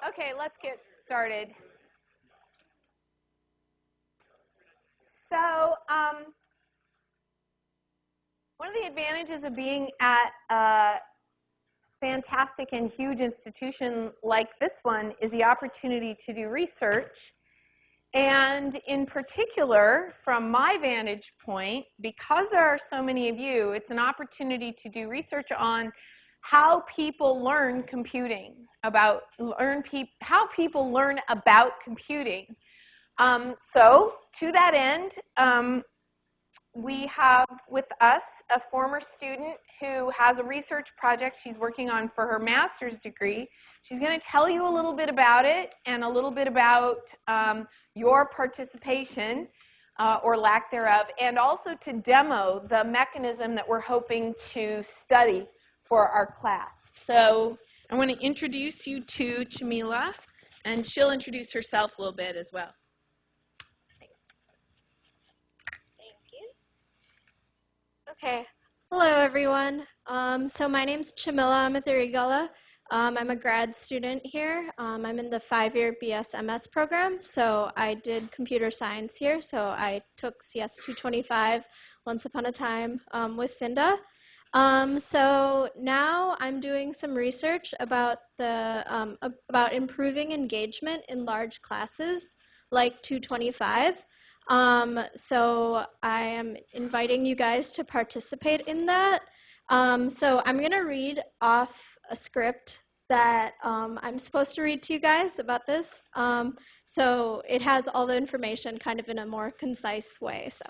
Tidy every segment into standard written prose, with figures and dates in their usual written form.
Okay, let's get started. So, one of the advantages of being at a fantastic and huge institution like this one is the opportunity to do research. And in particular, from my vantage point, because there are so many of you, it's an opportunity to do research on how people learn computing, how people learn about computing. So to that end, we have with us a former student who has a research project she's working on for her master's degree. She's going to tell you a little bit about it and a little bit about your participation or lack thereof, and also to demo the mechanism that we're hoping to study for our class. So I want to introduce you to Chamila, and she'll introduce herself a little bit as well. Okay. Hello, everyone. So my name's Chamila Amathirigala. I'm a grad student here. I'm in the 5-year BS-MS program. So I did computer science here. So I took CS 225 once upon a time with Cinda. So now I'm doing some research about about improving engagement in large classes like 225. So I am inviting you guys to participate in that. So I'm going to read off a script that I'm supposed to read to you guys about this. So it has all the information kind of in a more concise way. So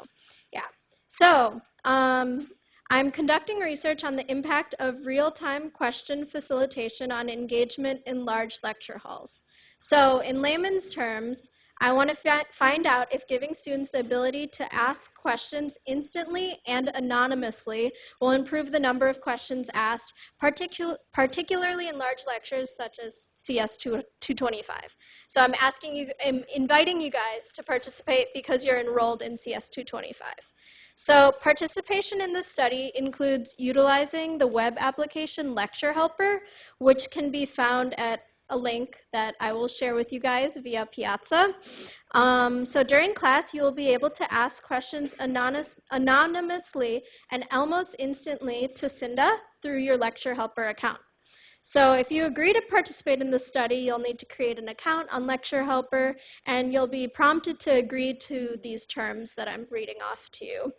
yeah. So I'm conducting research on the impact of real-time question facilitation on engagement in large lecture halls. So in layman's terms, I want to find out if giving students the ability to ask questions instantly and anonymously will improve the number of questions asked, particularly in large lectures such as CS 225. So I'm inviting you guys to participate because you're enrolled in CS 225. So participation in this study includes utilizing the web application Lecture Helper, which can be found at a link that I will share with you guys via Piazza. So during class, you will be able to ask questions anonymously and almost instantly to Cinda through your Lecture Helper account. So if you agree to participate in the study, you'll need to create an account on Lecture Helper, and you'll be prompted to agree to these terms that I'm reading off to you.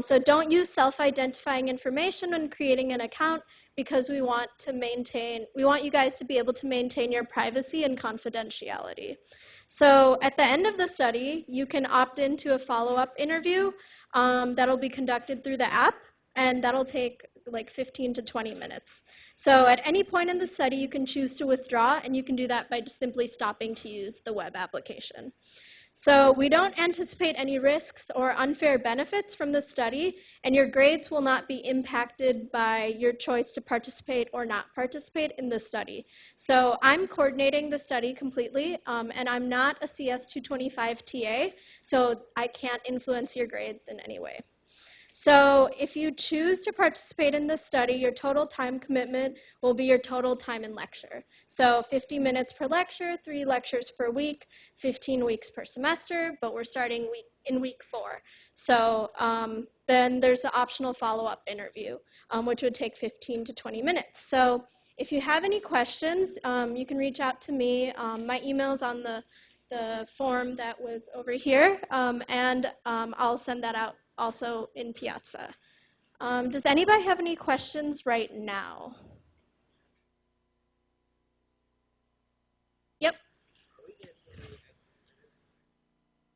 So don't use self-identifying information when creating an account, because we want you guys to be able to maintain your privacy and confidentiality. So at the end of the study, you can opt into a follow-up interview that'll be conducted through the app, and that'll take like 15 to 20 minutes. So at any point in the study, you can choose to withdraw, and you can do that by just simply stopping to use the web application. So we don't anticipate any risks or unfair benefits from this study, and your grades will not be impacted by your choice to participate or not participate in this study. So I'm coordinating the study completely, and I'm not a CS 225 TA, so I can't influence your grades in any way. So if you choose to participate in this study, your total time commitment will be your total time in lecture. So 50 minutes per lecture, 3 lectures per week, 15 weeks per semester, but we're starting in week 4. So then there's an optional follow-up interview, which would take 15 to 20 minutes. So if you have any questions, you can reach out to me. My email is on the form that was over here, and I'll send that out also in Piazza. Does anybody have any questions right now? Yep.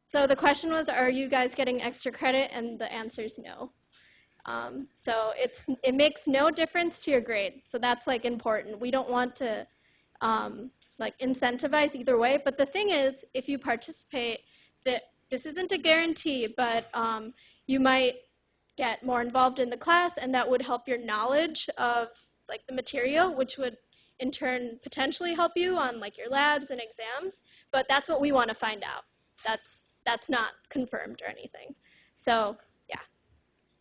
So the question was, are you guys getting extra credit? And the answer is no. So it makes no difference to your grade. So that's like important. We don't want to like incentivize either way. But the thing is, if you participate, this isn't a guarantee, but you might get more involved in the class, and that would help your knowledge of like the material, which would in turn potentially help you on like your labs and exams. But that's what we want to find out. that's not confirmed or anything. So yeah.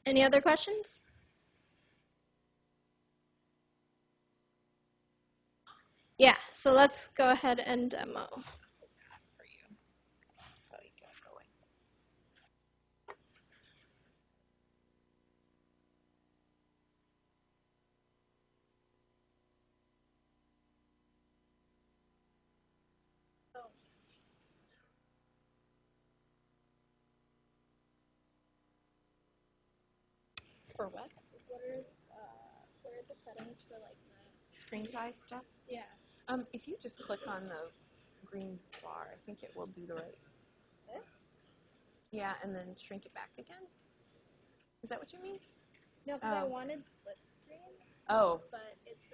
Any other questions? Yeah, so let's go ahead and demo. For what? What are the settings for like the Screen size stuff? yeah. If you just click on the green bar, I think it will do the right. This? Yeah, and then shrink it back again. Is that what you mean? No, because I wanted split screen, Oh, but it's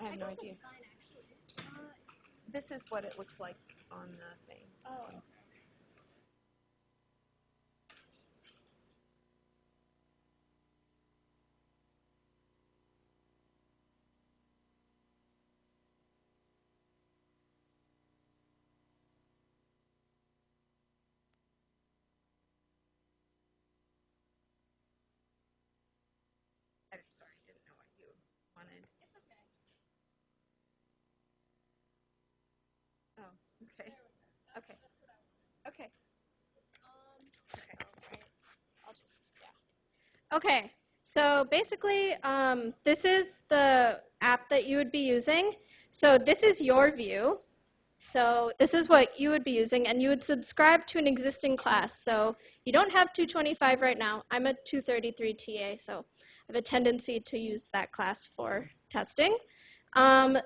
I have no guess idea. it's fine actually. This is what it looks like on the thing. This Oh. one. I'm sorry, didn't know what you wanted. It's okay. Oh, okay. Okay. That's what I want. Okay. Okay. I'll just, yeah. Okay, so basically, this is the app that you would be using. So this is your view. So this is what you would be using, and you would subscribe to an existing class. So you don't have 225 right now. I'm a 233 TA, so I have a tendency to use that class for testing.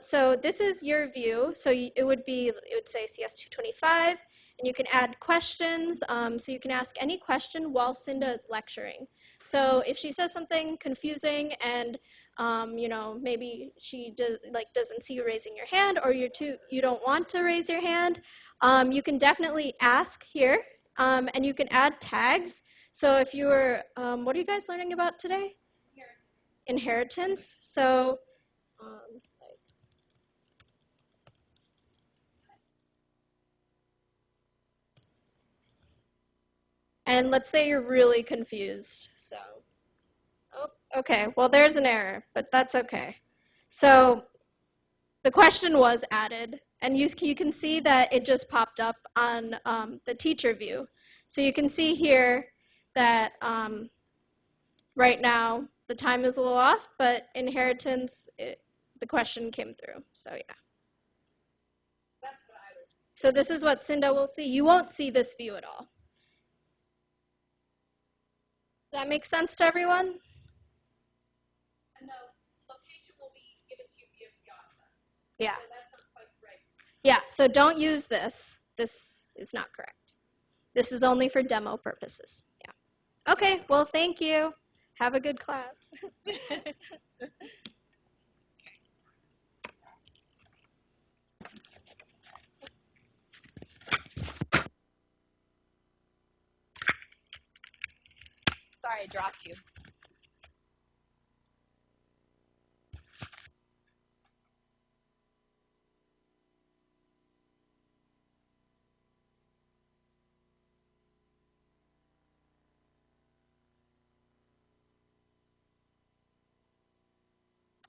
So this is your view. So it would say CS 225, and you can add questions. So you can ask any question while Cinda is lecturing. So if she says something confusing and maybe she doesn't see you raising your hand, or you don't want to raise your hand, you can definitely ask here, and you can add tags. So if you were, what are you guys learning about today? Inheritance. So, and let's say you're really confused. So, oh, okay, well there's an error, but that's okay. So the question was added, and you can see that it just popped up on the teacher view. So you can see here that right now the time is a little off, but inheritance, the question came through. So yeah. That's what I would. So this is what Cinda will see. You won't see this view at all. Does that make sense to everyone? No, location will be given to you via Piazza. Yeah. So that's not quite right. Yeah, so don't use this. This is not correct. This is only for demo purposes. Yeah. Okay, well, thank you. Have a good class. Sorry, I dropped you.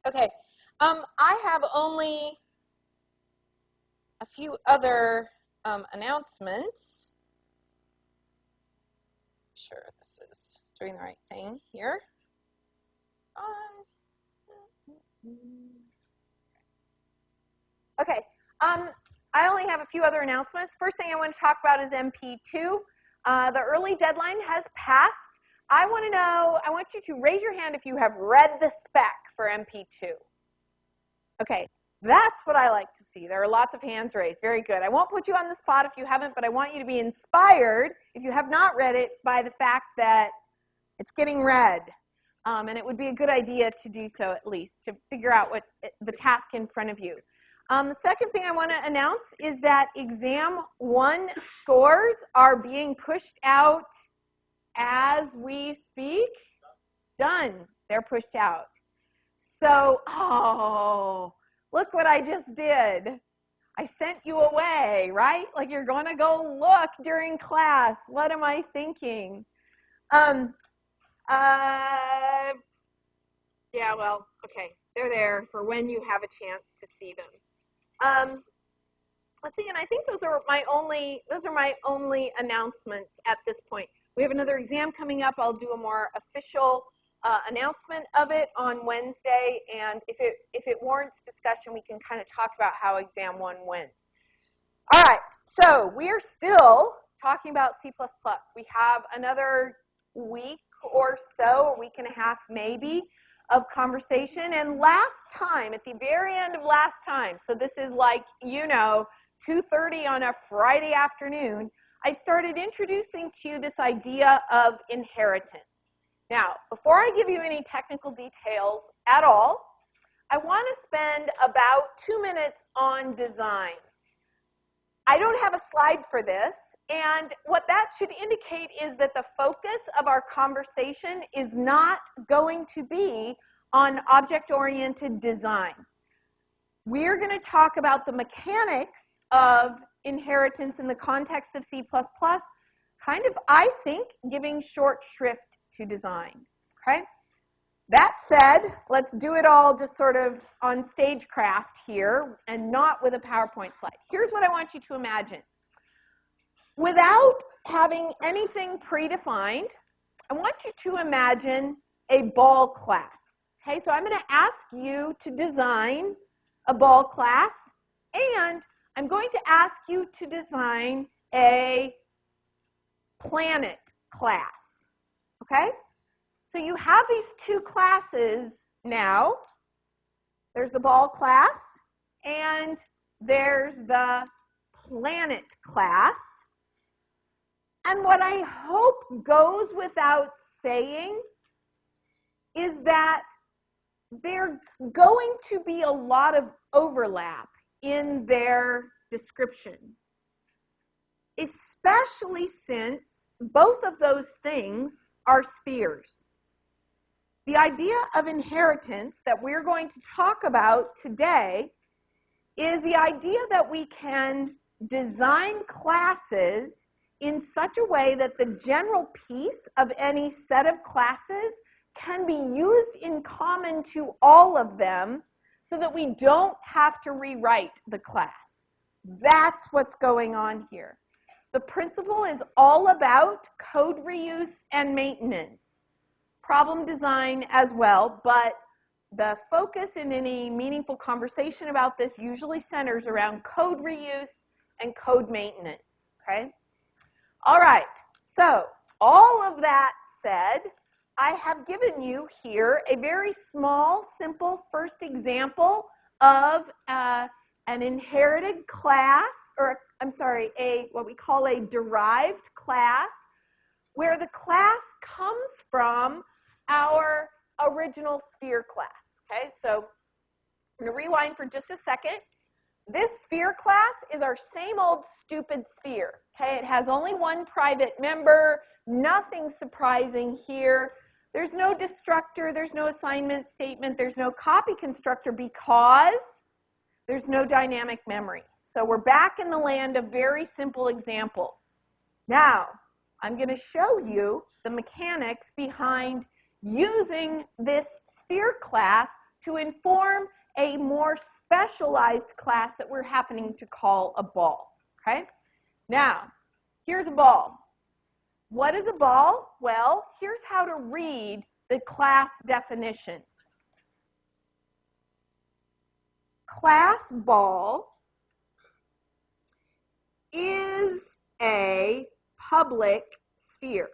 Okay, I have only a few other announcements. Sure, this is doing the right thing here. Okay, I only have a few other announcements. First thing I want to talk about is MP2. The early deadline has passed. I want you to raise your hand if you have read the spec for MP2. Okay, that's what I like to see. There are lots of hands raised. Very good. I won't put you on the spot if you haven't, but I want you to be inspired, if you have not read it, by the fact that it's getting read. And it would be a good idea to do so at least, to figure out what the task in front of you. The second thing I want to announce is that Exam 1 scores are being pushed out as we speak. Done. They're pushed out. So, oh, look what I just did. I sent you away, right? Like you're going to go look during class. What am I thinking? Yeah, well, okay. They're there for when you have a chance to see them. Let's see, and I think those are my only announcements at this point. We have another exam coming up. I'll do a more official announcement of it on Wednesday, and if it warrants discussion, we can kind of talk about how exam 1 went. All right, so we are still talking about C++. We have another week or so, a week and a half maybe, of conversation. And last time, at the very end of last time, so this is like, 2:30 on a Friday afternoon, I started introducing to you this idea of inheritance. Now, before I give you any technical details at all, I want to spend about 2 minutes on design. I don't have a slide for this, and what that should indicate is that the focus of our conversation is not going to be on object-oriented design. We're going to talk about the mechanics of inheritance in the context of C++, kind of, I think, giving short shrift to design, okay? That said, let's do it all just sort of on stagecraft here and not with a PowerPoint slide. Here's what I want you to imagine. Without having anything predefined, I want you to imagine a ball class. Okay, so I'm going to ask you to design a ball class, and I'm going to ask you to design a planet class. Okay? So you have these two classes now. There's the ball class, and there's the planet class. And what I hope goes without saying is that there's going to be a lot of overlap in their description, especially since both of those things are spheres. The idea of inheritance that we're going to talk about today is the idea that we can design classes in such a way that the general piece of any set of classes can be used in common to all of them so that we don't have to rewrite the class. That's what's going on here. The principle is all about code reuse and maintenance. Problem design as well, but the focus in any meaningful conversation about this usually centers around code reuse and code maintenance, okay? All right, so all of that said, I have given you here a very small, simple first example of an inherited class, or I'm sorry, what we call a derived class, where the class comes from our original sphere class. Okay, so I'm going to rewind for just a second. This sphere class is our same old stupid sphere. Okay, it has only one private member, nothing surprising here. There's no destructor, there's no assignment statement, there's no copy constructor because there's no dynamic memory. So we're back in the land of very simple examples. Now, I'm going to show you the mechanics behind using this sphere class to inform a more specialized class that we're happening to call a ball. Okay? Now, here's a ball. What is a ball? Well, here's how to read the class definition. Class ball is a public sphere.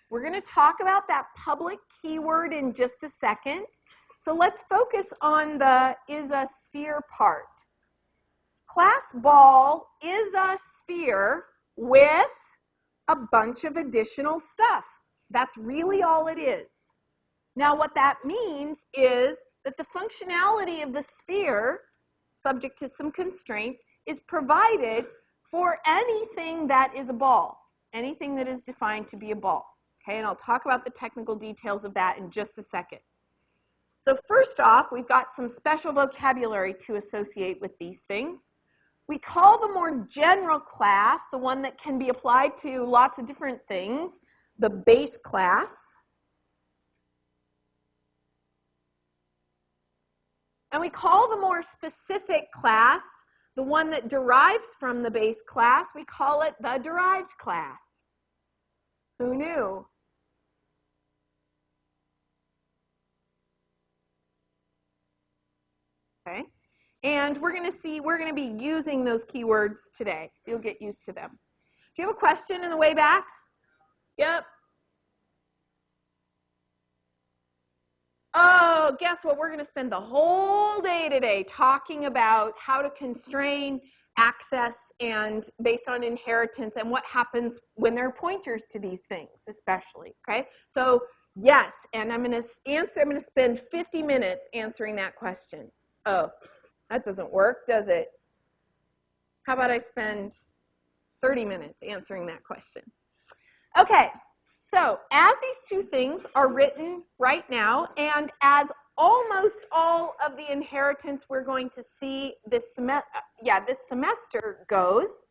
We're going to talk about that public keyword in just a second. So let's focus on the is a sphere part. Class ball is a sphere with a bunch of additional stuff. That's really all it is. Now what that means is that the functionality of the sphere, subject to some constraints, is provided for anything that is a ball, anything that is defined to be a ball. Okay, and I'll talk about the technical details of that in just a second. So first off, we've got some special vocabulary to associate with these things. We call the more general class, the one that can be applied to lots of different things, the base class. And we call the more specific class, the one that derives from the base class, we call it the derived class. Who knew? Okay. And we're going to be using those keywords today, so you'll get used to them. Do you have a question on the way back? Yep. Oh, guess what? We're going to spend the whole day today talking about how to constrain access and based on inheritance and what happens when there are pointers to these things, especially, okay? So, yes, and I'm going to spend 50 minutes answering that question. Oh, that doesn't work, does it? How about I spend 30 minutes answering that question? Okay, so as these two things are written right now, and as almost all of the inheritance we're going to see this semester goes,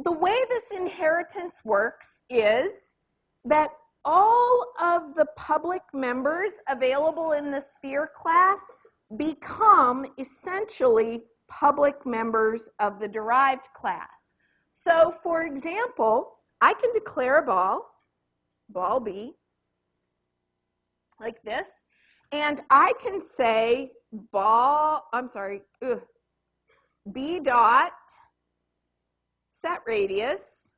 the way this inheritance works is that all of the public members available in the sphere class become essentially public members of the derived class. So, for example, I can declare a ball B, like this, and I can say B dot set radius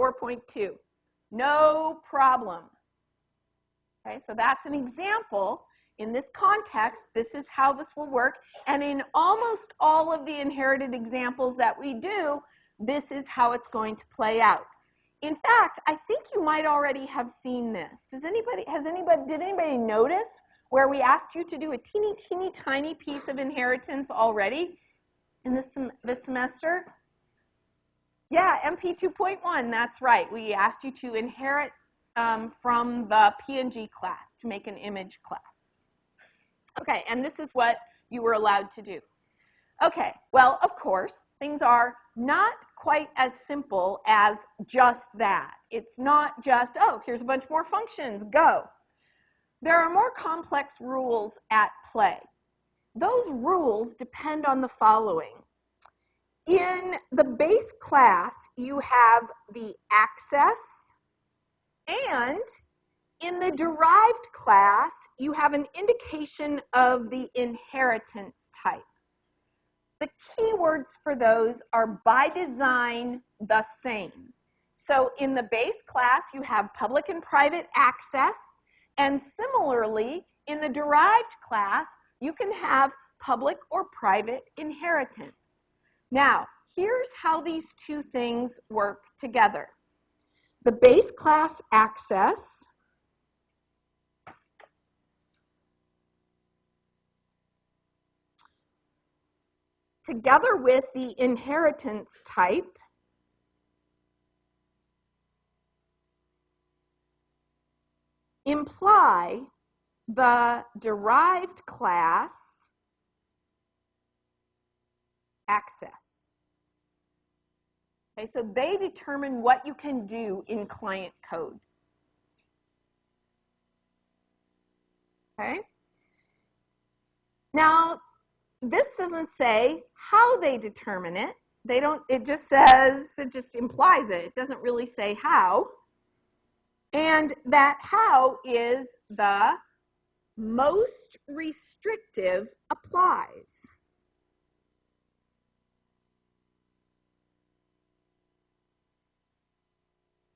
4.2. No problem. Okay, so that's an example. In this context, this is how this will work. And in almost all of the inherited examples that we do, this is how it's going to play out. In fact, I think you might already have seen this. Did anybody notice where we asked you to do a teeny tiny piece of inheritance already in this semester? Yeah, MP 2.1, that's right. We asked you to inherit from the PNG class to make an image class. Okay, and this is what you were allowed to do. Okay, well, of course, things are not quite as simple as just that. It's not just, oh, here's a bunch more functions, go. There are more complex rules at play. Those rules depend on the following. In the base class, you have the access, and in the derived class, you have an indication of the inheritance type. The keywords for those are by design the same. So in the base class, you have public and private access, and similarly, in the derived class, you can have public or private inheritance. Now, here's how these two things work together. The base class access together with the inheritance type imply the derived class access. Okay, so they determine what you can do in client code. Okay? Now, this doesn't say how they determine it. It just implies it. It doesn't really say how. And that how is the most restrictive applies.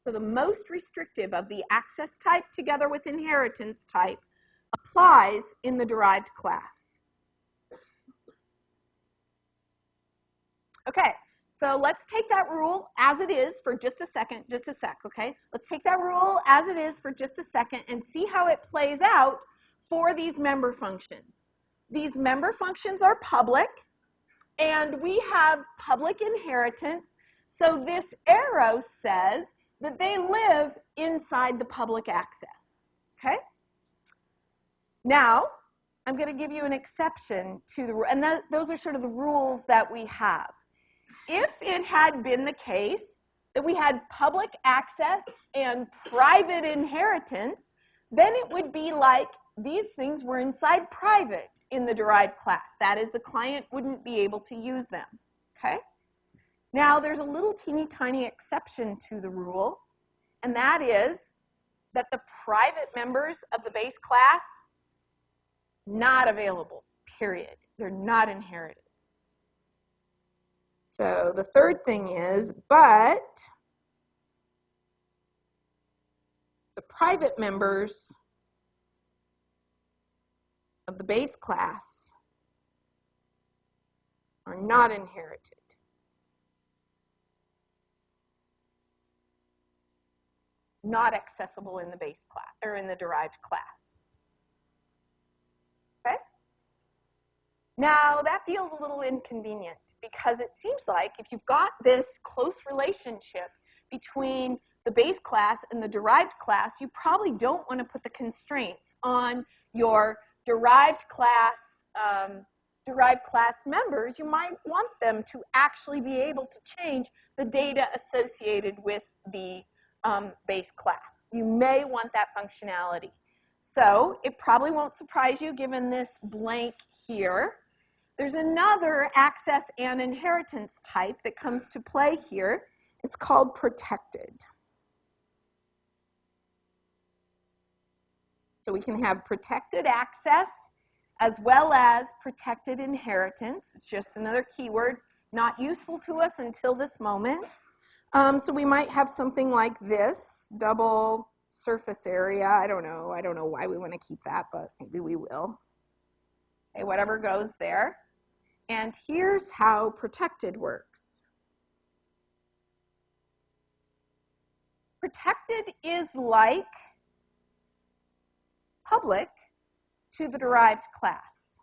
So the most restrictive of the access type together with inheritance type applies in the derived class. Okay, so let's take that rule as it is for just a sec, okay? Let's take that rule as it is for just a second and see how it plays out for these member functions. These member functions are public, and we have public inheritance, so this arrow says that they live inside the public access, okay? Now, I'm going to give you an exception to the rule, and those are sort of the rules that we have. If it had been the case that we had public access and private inheritance, then it would be like these things were inside private in the derived class. That is, the client wouldn't be able to use them, okay? Now, there's a little teeny tiny exception to the rule, and that is that the private members of the base class, not available, period. They're not inherited. So the third thing is, but the private members of the base class are not inherited. Not accessible in the base class or in the derived class. Okay? Now that feels a little inconvenient because it seems like if you've got this close relationship between the base class and the derived class, you probably don't want to put the constraints on your derived class members. You might want them to actually be able to change the data associated with the base class. You may want that functionality. So it probably won't surprise you given this blank here. There's another access and inheritance type that comes to play here. It's called protected. So we can have protected access as well as protected inheritance. It's just another keyword, not useful to us until this moment. So we might have something like this, double surface area. I don't know why we want to keep that, but maybe we will. Okay, whatever goes there. And here's how protected works. Protected is like public to the derived class.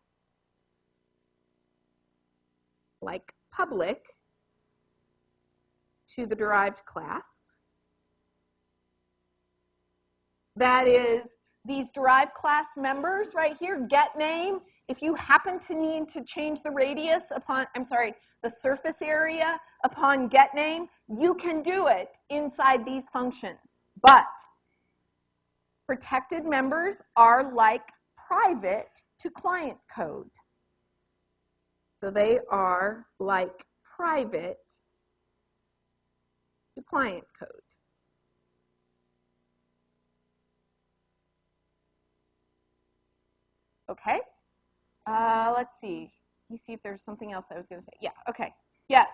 Like public to the derived class. That is, these derived class members right here, get name, if you happen to need to change the radius upon, the surface area upon get name, you can do it inside these functions. But protected members are like private to client code. So they are like private to client code. Okay, let's see. Let me see if there's something else I was going to say. Yeah, okay. Yes?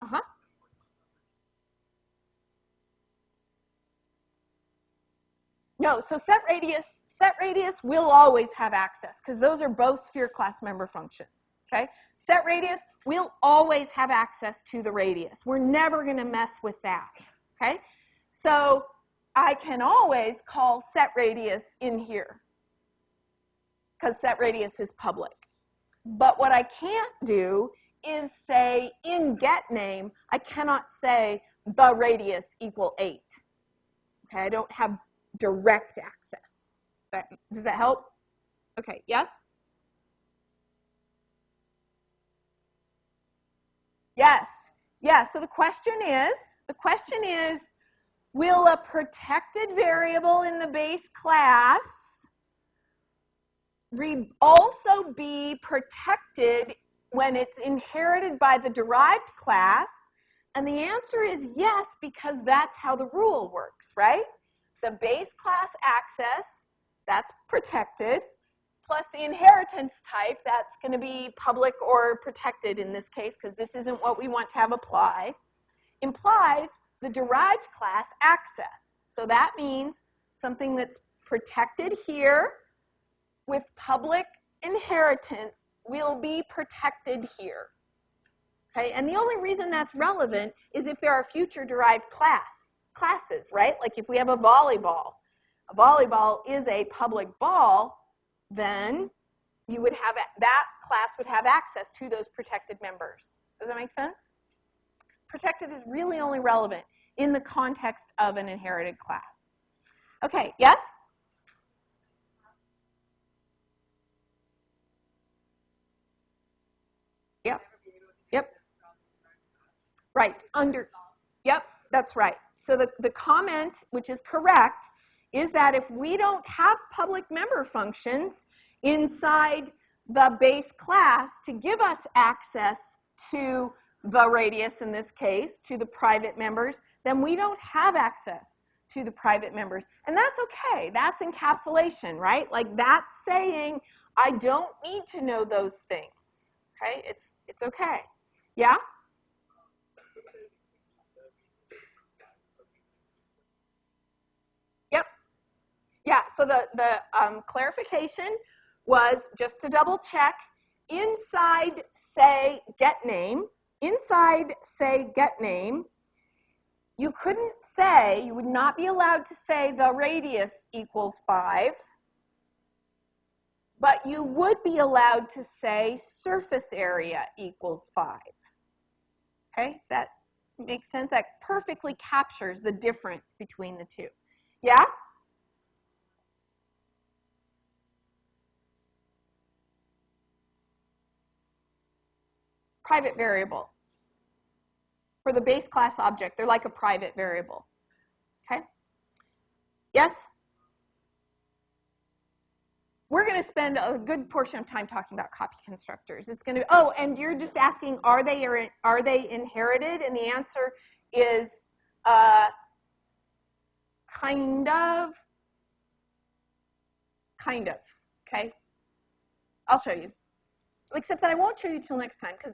Uh-huh. No, so set radius will always have access because those are both sphere class member functions, okay? Set radius will always have access to the radius. We're never going to mess with that, okay? So I can always call set radius in here because set radius is public. But what I can't do is say in get name, I cannot say the radius equal 8. Okay, I don't have direct access. Does that help? Okay, yes? Yes. Yeah, so the question is, will a protected variable in the base class also be protected when it's inherited by the derived class? And the answer is yes, because that's how the rule works, right? The base class access, that's protected, plus the inheritance type, that's going to be public or protected in this case, because this isn't what we want to have apply, implies the derived class access. So that means something that's protected here with public inheritance will be protected here. Okay, and the only reason that's relevant is if there are future derived classes, right? Like if we have a volleyball is a public ball, then you would have that class would have access to those protected members. Does that make sense? Protected is really only relevant in the context of an inherited class. Okay, yes? Yep. Yep. Right. Yep, that's right. So the comment, which is correct, is that if we don't have public member functions inside the base class to give us access to the radius, in this case, to the private members, then we don't have access to the private members. And that's okay. That's encapsulation, right? Like that's saying, I don't need to know those things. Okay? It's okay. Yeah? Yep. Yeah, so the clarification was, just to double check, inside say get name, you couldn't say, you would not be allowed to say the radius equals 5, but you would be allowed to say surface area equals 5. Okay, does that make sense? That perfectly captures the difference between the two. Yeah? Private variable. For the base class object, they're like a private variable. Okay? Yes? We're going to spend a good portion of time talking about copy constructors. It's going to, oh, and you're just asking, are they inherited? And the answer is kind of, okay? I'll show you. Except that I won't show you till next time, because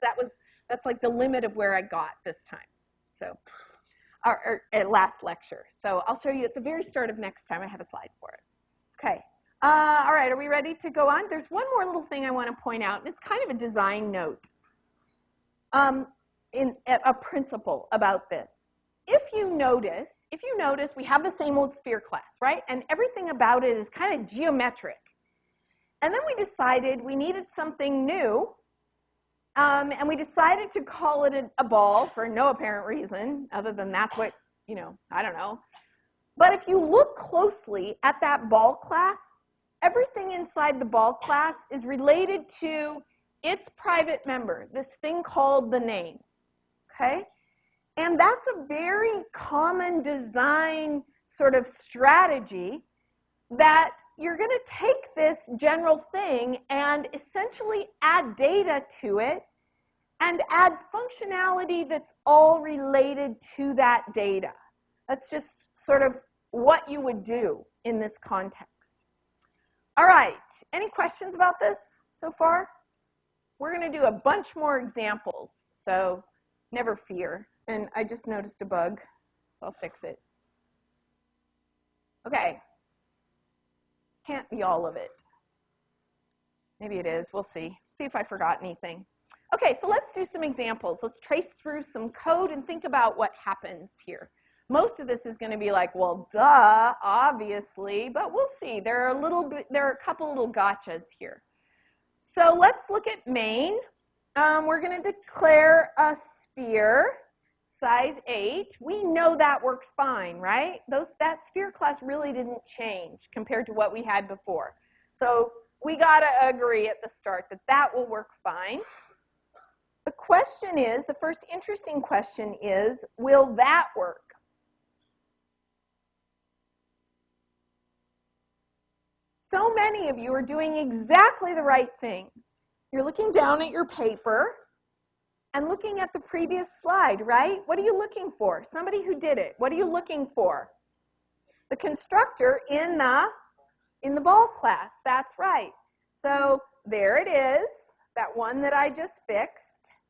that's like the limit of where I got this time. So, or at last lecture. So I'll show you at the very start of next time. I have a slide for it. Okay. All right, are we ready to go on? There's one more little thing I want to point out, and it's kind of a design note. In a principle about this. If you notice, we have the same old sphere class, right? And everything about it is kind of geometric. And then we decided we needed something new, and we decided to call it a ball for no apparent reason, other than that's what, I don't know. But if you look closely at that ball class, everything inside the ball class is related to its private member, this thing called the name, okay? And that's a very common design sort of strategy, that you're going to take this general thing and essentially add data to it and add functionality that's all related to that data. That's just sort of what you would do in this context. All right, any questions about this so far? We're going to do a bunch more examples, so never fear. And I just noticed a bug, so I'll fix it. Okay. Can't be all of it. Maybe it is. We'll see. See if I forgot anything. Okay, so let's do some examples. Let's trace through some code and think about what happens here. Most of this is going to be like, well, duh, obviously, but we'll see. There are a couple little gotchas here. So let's look at main. We're going to declare a sphere, size 8. We know that works fine, right? That sphere class really didn't change compared to what we had before. So we got to agree at the start that that will work fine. The question is, the first interesting question is, will that work? So many of you are doing exactly the right thing. You're looking down at your paper and looking at the previous slide, right? What are you looking for? Somebody who did it. What are you looking for? The constructor in the ball class. That's right. So there it is, that one that I just fixed.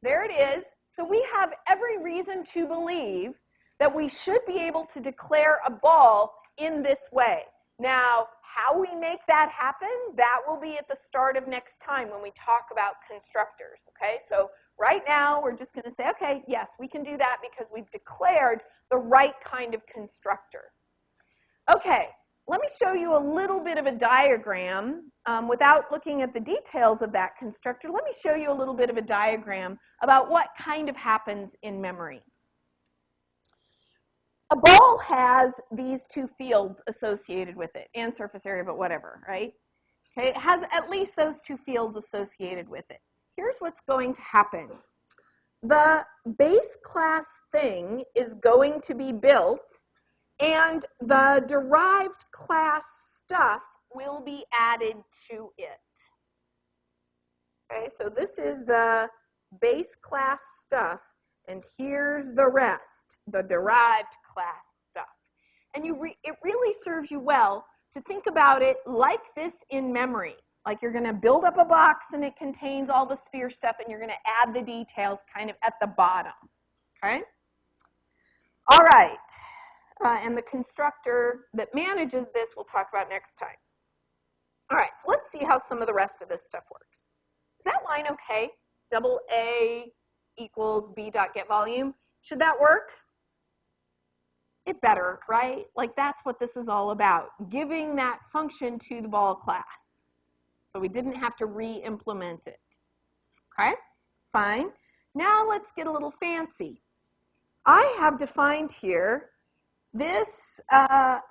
There it is. So we have every reason to believe that we should be able to declare a ball in this way. Now, how we make that happen, that will be at the start of next time when we talk about constructors, okay? So right now, we're just going to say, okay, yes, we can do that because we've declared the right kind of constructor. Okay, let me show you a little bit of a diagram. Without looking at the details of that constructor, let me show you a little bit of a diagram about what kind of happens in memory. A ball has these two fields associated with it, and surface area, but whatever, right? Okay, it has at least those two fields associated with it. Here's what's going to happen. The base class thing is going to be built, and the derived class stuff will be added to it. Okay, so this is the base class stuff, and here's the rest, the derived class stuff. And it really serves you well to think about it like this in memory. Like you're going to build up a box and it contains all the sphere stuff, and you're going to add the details kind of at the bottom. Okay? All right. And the constructor that manages this we'll talk about next time. All right, so let's see how some of the rest of this stuff works. Is that line okay? Double A equals B dot get volume. Should that work? It better, right? Like that's what this is all about, giving that function to the ball class. So we didn't have to re-implement it. Okay, fine. Now let's get a little fancy. I have defined here this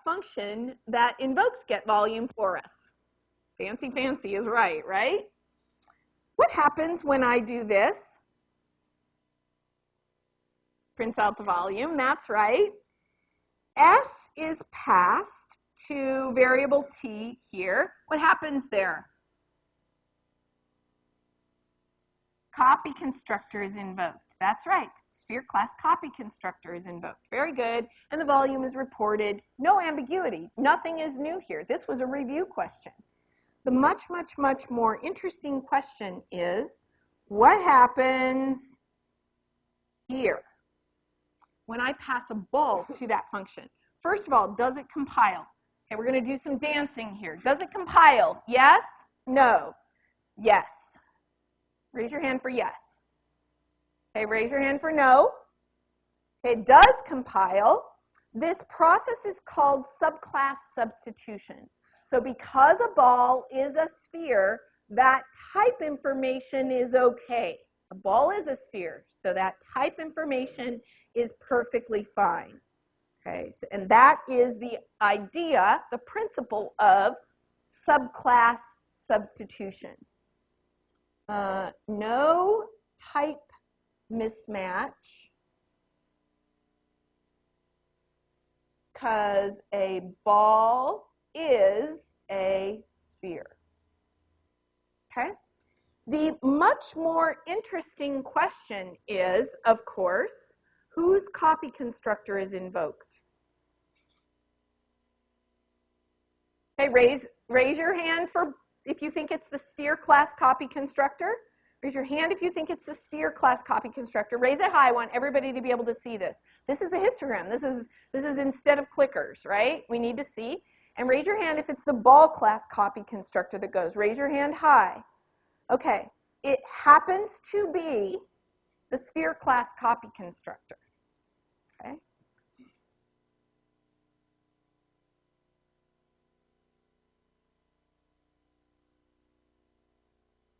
function that invokes get volume for us. Fancy, fancy is right, right? What happens when I do this? Prints out the volume, that's right. S is passed to variable t here. What happens there? Copy constructor is invoked. That's right. Sphere class copy constructor is invoked. Very good. And the volume is reported. No ambiguity. Nothing is new here. This was a review question. The much, much, much more interesting question is, what happens here when I pass a ball to that function? First of all, does it compile? Okay, we're going to do some dancing here. Does it compile? Yes? No? Yes. Raise your hand for yes. Okay, raise your hand for no. Okay, it does compile. This process is called subclass substitution. So because a ball is a sphere, that type information is okay. A ball is a sphere, so that type information is perfectly fine. Okay, so, and that is the idea, the principle of subclass substitution. No type mismatch because a ball is a sphere. Okay? The much more interesting question is, of course, whose copy constructor is invoked? Okay, raise your hand for if you think it's the sphere class copy constructor. Raise your hand if you think it's the sphere class copy constructor. Raise it high. I want everybody to be able to see this. This is a histogram. This is instead of clickers, right? We need to see. And raise your hand if it's the ball class copy constructor that goes. Raise your hand high. Okay, it happens to be the sphere class copy constructor. Okay.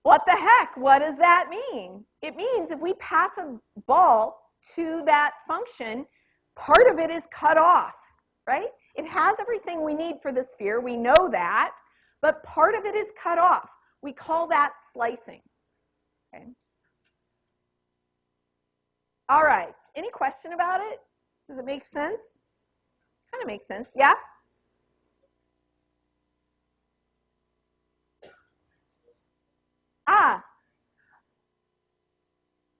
What the heck? What does that mean? It means if we pass a ball to that function, part of it is cut off, right? It has everything we need for the sphere. We know that, but part of it is cut off. We call that slicing. Okay. All right. Any question about it? Does it make sense? Kind of makes sense. Yeah?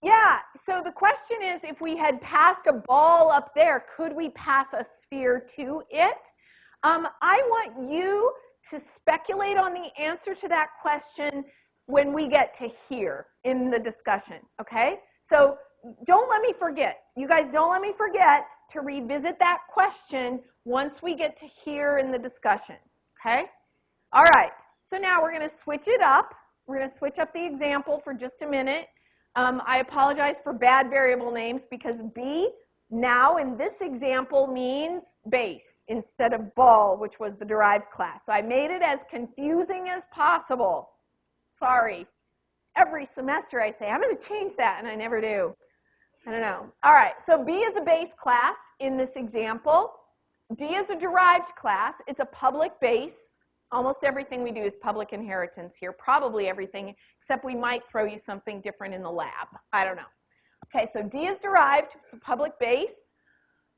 Yeah, so the question is, if we had passed a ball up there, could we pass a sphere to it? I want you to speculate on the answer to that question when we get to here in the discussion, okay? So don't let me forget. You guys don't let me forget to revisit that question once we get to here in the discussion, okay? All right, so now we're going to switch it up. We're going to switch up the example for just a minute. I apologize for bad variable names because B now in this example means base instead of ball, which was the derived class. So I made it as confusing as possible. Sorry. Every semester I say, I'm going to change that, and I never do. I don't know. All right, so B is a base class in this example. D is a derived class. It's a public base. Almost everything we do is public inheritance here. Probably everything, except we might throw you something different in the lab. I don't know. Okay, so D is derived. It's a public base.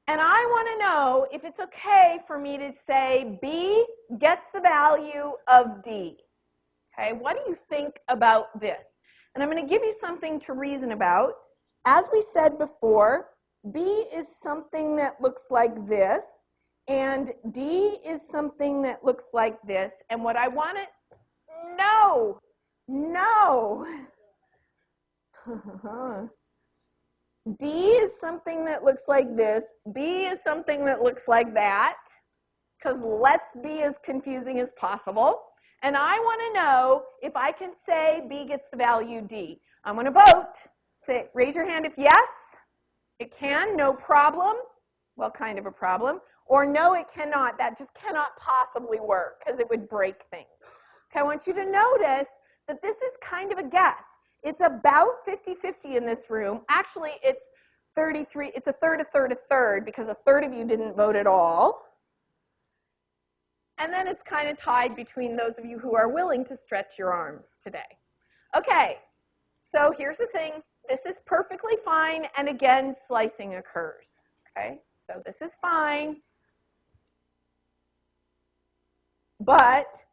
And I want to know if it's okay for me to say B gets the value of D. Okay, what do you think about this? And I'm going to give you something to reason about. As we said before, B is something that looks like this, and D is something that looks like this. And what I want to, no. D is something that looks like this. B is something that looks like that, because let's be as confusing as possible. And I want to know if I can say B gets the value D. I'm going to vote. Say, raise your hand if yes. It can, no problem. Well, kind of a problem. Or no, it cannot. That just cannot possibly work because it would break things. Okay, I want you to notice that this is kind of a guess. It's about 50-50 in this room. Actually, it's 33. It's a third, a third, a third, because a third of you didn't vote at all. And then it's kind of tied between those of you who are willing to stretch your arms today. Okay, so here's the thing. This is perfectly fine, and again, slicing occurs. Okay, so this is fine. But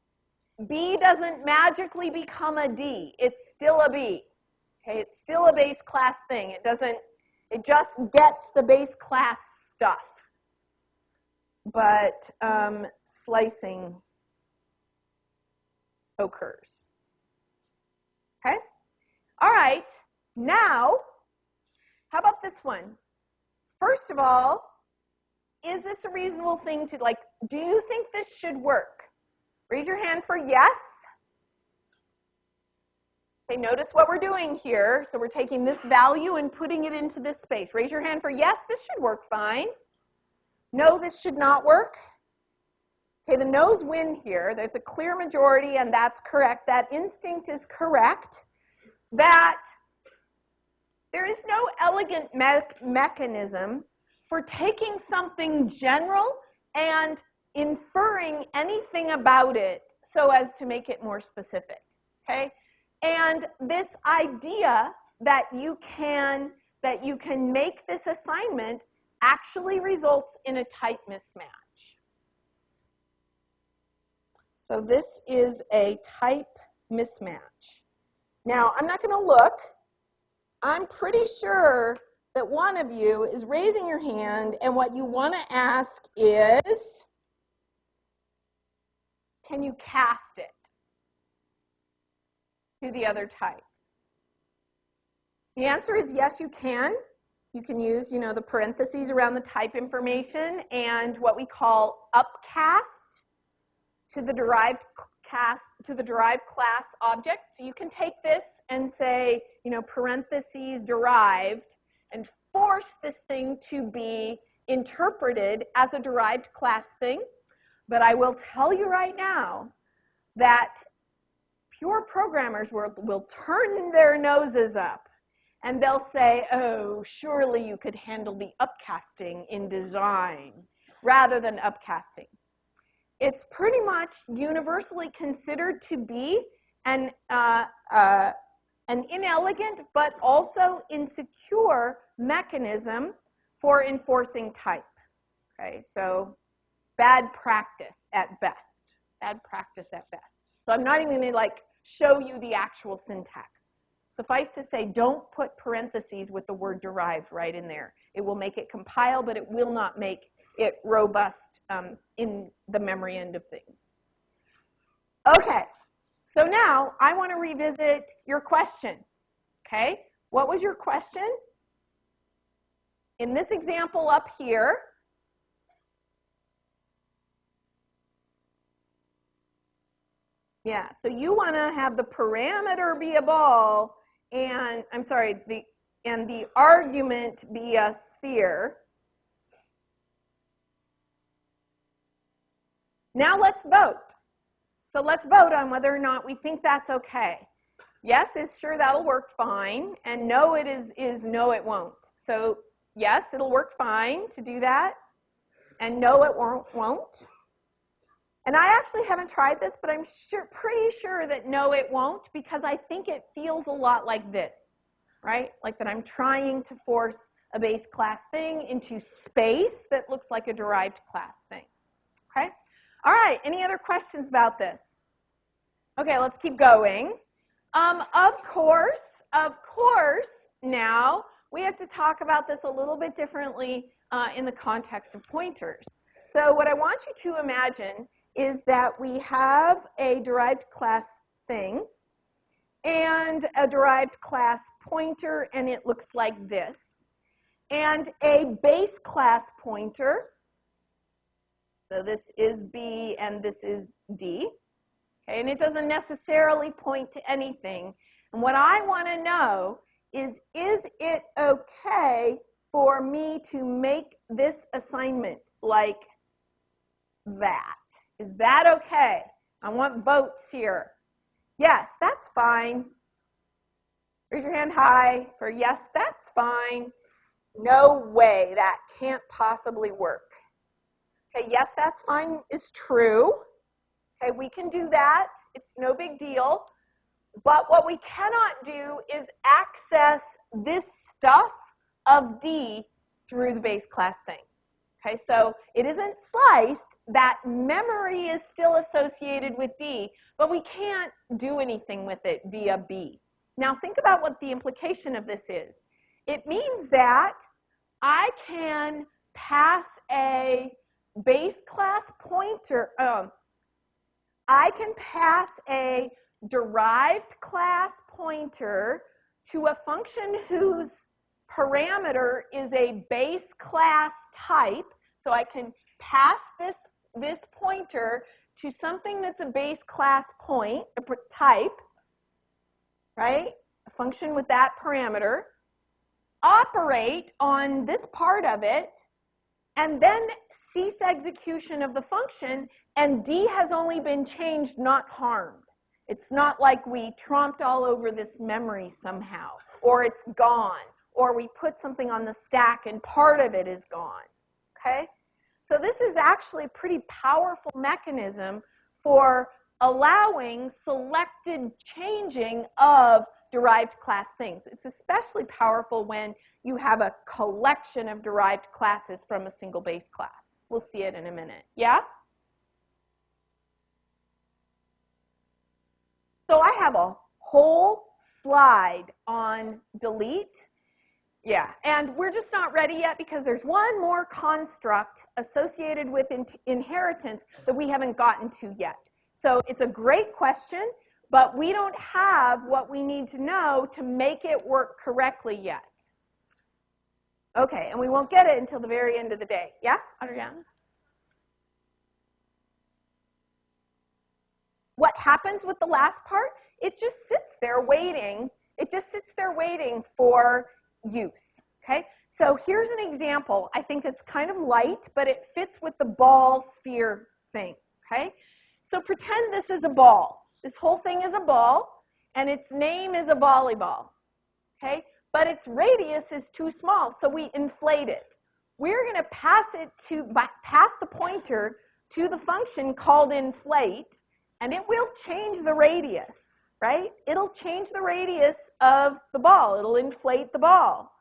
B doesn't magically become a D. It's still a B. Okay, it's still a base class thing. It just gets the base class stuff. But slicing occurs. Okay? All right. Now, how about this one? First of all, is this a reasonable thing to, like, do you think this should work? Raise your hand for yes. Okay, notice what we're doing here. So we're taking this value and putting it into this space. Raise your hand for yes, this should work fine. No, this should not work. Okay, the no's win here. There's a clear majority, and that's correct. That instinct is correct. That there is no elegant mechanism for taking something general and inferring anything about it so as to make it more specific, okay? And this idea that you can make this assignment actually results in a type mismatch. So this is a type mismatch. Now, I'm not going to look. I'm pretty sure that one of you is raising your hand, and what you want to ask is, can you cast it to the other type? The answer is yes, you can. You can use, the parentheses around the type information and what we call upcast to the derived class object. So you can take this and say, parentheses derived, and force this thing to be interpreted as a derived class thing. But I will tell you right now that pure programmers will turn their noses up, and they'll say, oh, surely you could handle the upcasting in design rather than upcasting. It's pretty much universally considered to be an inelegant but also insecure mechanism for enforcing type. Okay, so bad practice at best. Bad practice at best. So I'm not even going to show you the actual syntax. Suffice to say, don't put parentheses with the word derived right in there. It will make it compile, but it will not make it robust in the memory end of things. Okay, so now I want to revisit your question. Okay, what was your question? In this example up here, yeah, so you want to have the parameter be a ball and, the argument be a sphere. Now let's vote. So let's vote on whether or not we think that's okay. Yes is sure that'll work fine, and no it is no it won't. So yes, it'll work fine to do that, and no it won't. And I actually haven't tried this, but I'm pretty sure that no it won't, because I think it feels a lot like this, right? Like that I'm trying to force a base class thing into space that looks like a derived class thing. Okay? All right, any other questions about this? Okay, let's keep going. Of course, now we have to talk about this a little bit differently in the context of pointers. So what I want you to imagine is that we have a derived class thing and a derived class pointer, and it looks like this, and a base class pointer. So this is B and this is D. Okay, and it doesn't necessarily point to anything. And what I want to know is it okay for me to make this assignment like that? Is that okay? I want votes here. Yes, that's fine. Raise your hand high for yes, that's fine. No way, that can't possibly work. Okay, yes, that's fine is true. Okay, we can do that. It's no big deal. But what we cannot do is access this stuff of D through the base class thing. Okay, so it isn't sliced. That memory is still associated with D, but we can't do anything with it via B. Now think about what the implication of this is. It means that I can pass a base class pointer, I can pass a derived class pointer to a function whose parameter is a base class type. So I can pass this pointer to something that's a base class type, right? A function with that parameter, operate on this part of it, and then cease execution of the function, and D has only been changed, not harmed. It's not like we tromped all over this memory somehow, or it's gone, or we put something on the stack and part of it is gone, okay? So this is actually a pretty powerful mechanism for allowing selected changing of derived class things. It's especially powerful when you have a collection of derived classes from a single base class. We'll see it in a minute. Yeah? So I have a whole slide on delete. Yeah, and we're just not ready yet because there's one more construct associated with inheritance that we haven't gotten to yet. So it's a great question, but we don't have what we need to know to make it work correctly yet. Okay, and we won't get it until the very end of the day. Yeah, Adriana? What happens with the last part? It just sits there waiting. It just sits there waiting for use, okay? So here's an example. I think it's kind of light, but it fits with the ball sphere thing, okay? So pretend this is a ball. This whole thing is a ball, and its name is a volleyball, okay? But its radius is too small, so we inflate it. We're going to pass the pointer to the function called inflate, and it will change the radius, right? It'll change the radius of the ball. It'll inflate the ball.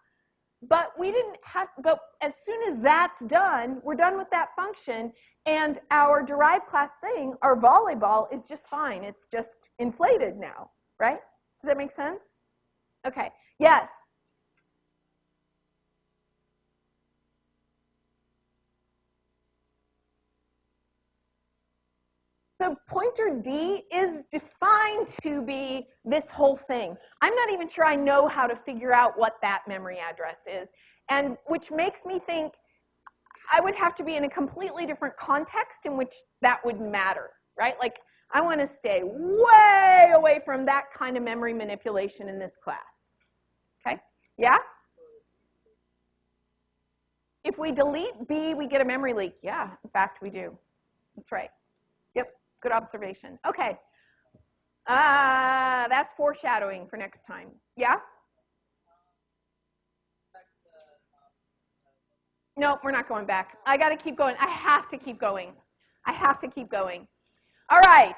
But as soon as that's done, we're done with that function, and our derived class thing, our volleyball, is just fine. It's just inflated now, right? Does that make sense? Okay. Yes? So pointer D is defined to be this whole thing. I'm not even sure I know how to figure out what that memory address is, and which makes me think I would have to be in a completely different context in which that would matter, right? Like, I want to stay way away from that kind of memory manipulation in this class. Okay? Yeah? If we delete B, we get a memory leak. Yeah, in fact, we do. That's right. Yep. Good observation. Okay. That's foreshadowing for next time. Yeah? No, we're not going back. I got to keep going. I have to keep going. I have to keep going. All right.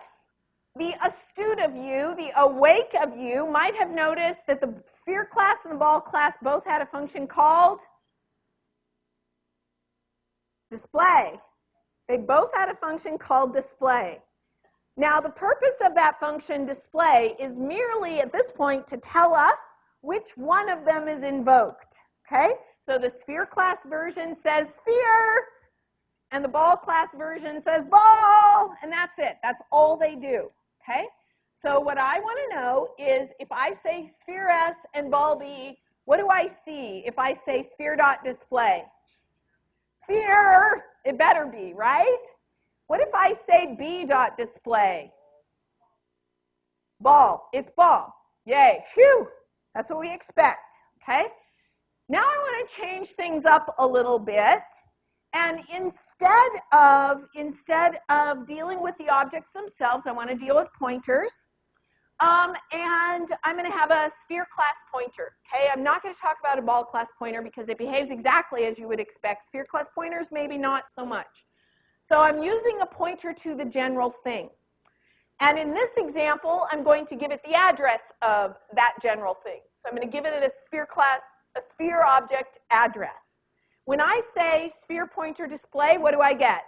The astute of you, the awake of you, might have noticed that the sphere class and the ball class both had a function called display. They both had a function called display. Now, the purpose of that function display is merely at this point to tell us which one of them is invoked. Okay? So the sphere class version says sphere, and the ball class version says ball, and that's it. That's all they do. Okay? So what I want to know is if I say sphere S and ball B, what do I see if I say sphere.display? Sphere, it better be, right? What if I say B.display? Ball, it's ball. Yay, phew, that's what we expect, okay? Now I want to change things up a little bit, and instead of dealing with the objects themselves, I want to deal with pointers. And I'm going to have a sphere class pointer, okay? I'm not going to talk about a ball class pointer because it behaves exactly as you would expect. Sphere class pointers, maybe not so much. So I'm using a pointer to the general thing. And in this example, I'm going to give it the address of that general thing. So I'm going to give it a sphere object address. When I say sphere pointer display, what do I get?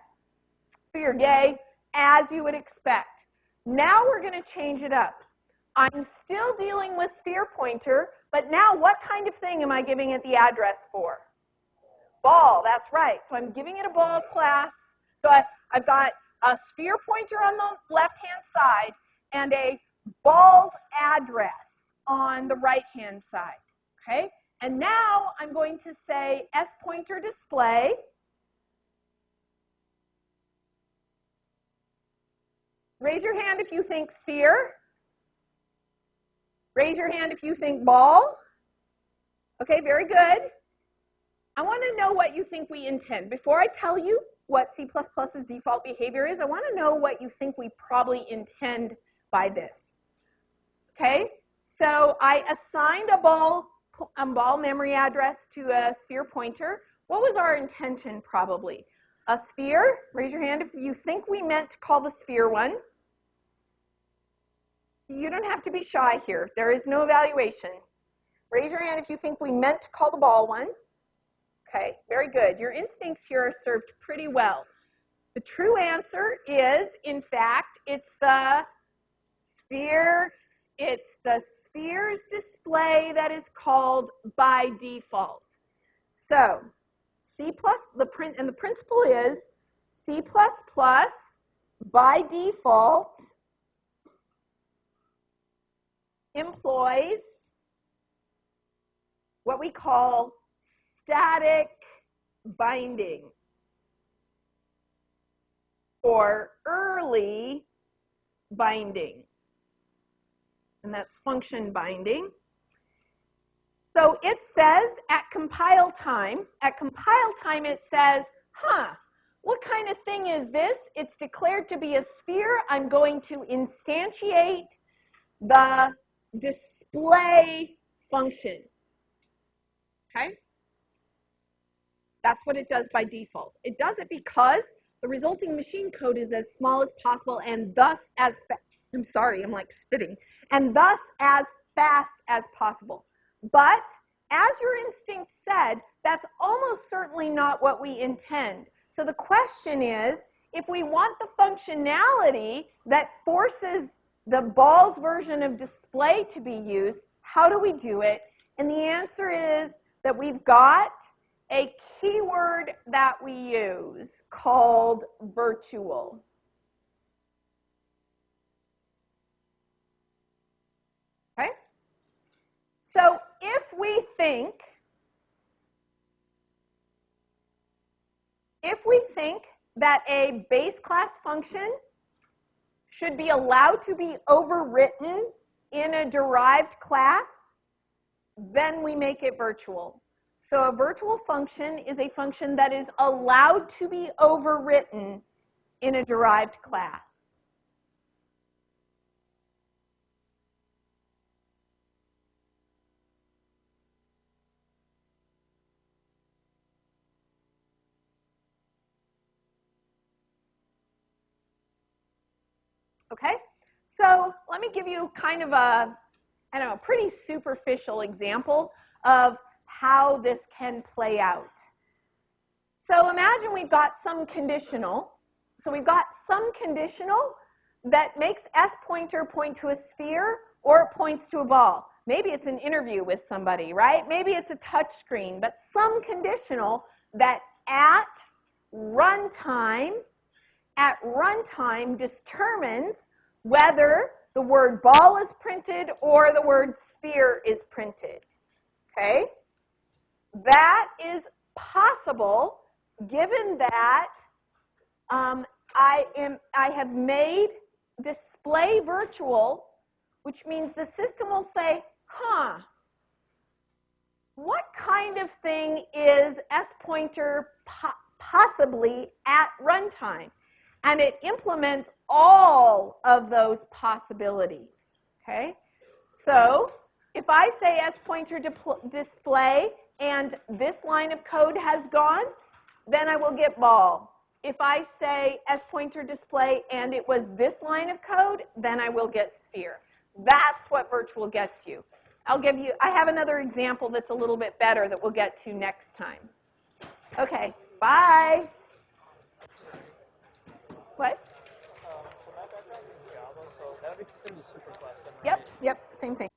Sphere, yay, as you would expect. Now we're going to change it up. I'm still dealing with sphere pointer, but now what kind of thing am I giving it the address for? Ball, that's right. So I'm giving it a ball class. So I've got a sphere pointer on the left-hand side and a ball's address on the right-hand side, okay? And now I'm going to say S pointer display. Raise your hand if you think sphere. Raise your hand if you think ball. Okay, very good. I want to know what you think we intend. Before I tell you what C++'s default behavior is, I want to know what you think we probably intend by this. Okay, so I assigned a ball memory address to a sphere pointer. What was our intention probably? A sphere? Raise your hand if you think we meant to call the sphere one. You don't have to be shy here. There is no evaluation. Raise your hand if you think we meant to call the ball one. Okay, very good. Your instincts here are served pretty well. The true answer is, in fact, it's the sphere's display that is called by default. So, the principle is C++ by default employs what we call static binding or early binding, and that's function binding. So it says at compile time it says, what kind of thing is this? It's declared to be a sphere. I'm going to instantiate the display function. Okay? That's what it does by default. It does it because the resulting machine code is as small as possible and thus as and thus as fast as possible. But as your instinct said, that's almost certainly not what we intend. So the question is, if we want the functionality that forces the ball's version of display to be used, how do we do it? And the answer is that we've got a keyword that we use called virtual. Okay? So if we think that a base class function should be allowed to be overwritten in a derived class, then we make it virtual. So a virtual function is a function that is allowed to be overwritten in a derived class. Okay? So let me give you kind of a, I don't know, pretty superficial example of how this can play out. So imagine we've got some conditional. So we've got some conditional that makes S pointer point to a sphere or it points to a ball. Maybe it's an interview with somebody, right? Maybe it's a touch screen, but some conditional that at runtime determines whether the word ball is printed or the word sphere is printed. Okay? That is possible given that I have made display virtual, which means the system will say, what kind of thing is S pointer possibly at runtime? And it implements all of those possibilities. Okay? So if I say S pointer display and this line of code has gone, then I will get ball. If I say S pointer display and it was this line of code, then I will get sphere. That's what virtual gets you. I have another example that's a little bit better that we'll get to next time. Okay, bye. What? So my background is in Java, so that would be considered a superclass then, right? Yep, same thing.